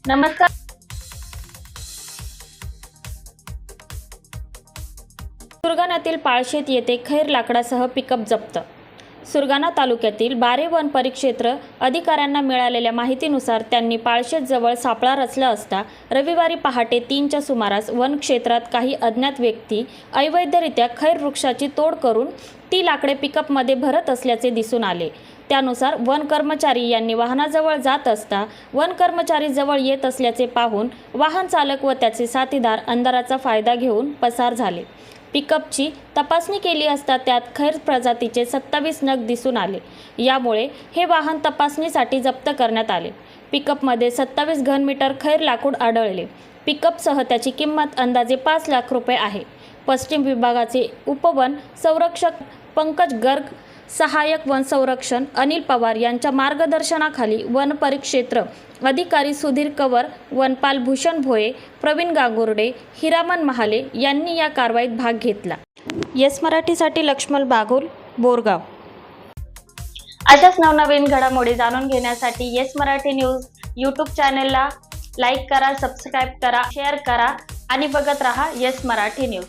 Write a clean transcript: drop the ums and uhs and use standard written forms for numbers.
नमस्कार. सुरगाणातील पाळशेत येथे खैर लाकडासह पिकअप जप्त. सुरगाणा तालुक्यातील बारे वन परिक्षेत्र अधिकाऱ्यांना मिळालेल्या माहितीनुसार त्यांनी पाळशेत जवळ सापळा रचला असता रविवारी पहाटे 3च्या सुमारास वन क्षेत्रात काही अज्ञात व्यक्ती अवैधरित्या खैर वृक्षाची तोड करून ती लाकडे पिकअपमध्ये भरत असल्याचे दिसून आले. त्यानुसार वन कर्मचारी यांनी वाहनाजवळ जात असता वन कर्मचारी जवळ येत असल्याचे पाहून वाहन चालक व त्याचे साथीदार अंधाराचा फायदा घेऊन पसार झाले. पिकअपची तपासणी केली असता त्यात खैर प्रजातीचे 27 नग दिसून आले. यामुळे हे वाहन तपासणीसाठी जप्त करण्यात आले. पिकअपमध्ये 27 घनमीटर खैर लाकूड आढळले. पिकअपसह त्याची किंमत अंदाजे 5 लाख रुपये आहे. पश्चिम विभागाचे उपवन संरक्षक पंकज गर्ग, सहाय्यक वन संरक्षण अनिल पवार यांच्या मार्गदर्शनाखाली वन परिक्षेत्र अधिकारी सुधीर कंवर, वनपाल भूषण भोये, प्रवीण गांगुर्डे, हिरामन महाले यांनी या कारवाईत भाग घेतला. येस मराठीसाठी लक्ष्मण बागुल, बोरगाव. अशाच नवनवीन घडामोडी जाणून घेण्यासाठी येस मराठी न्यूज यूट्यूब चॅनलला लाईक करा, सबस्क्राईब करा, शेअर करा आणि बघत रहा येस मराठी न्यूज.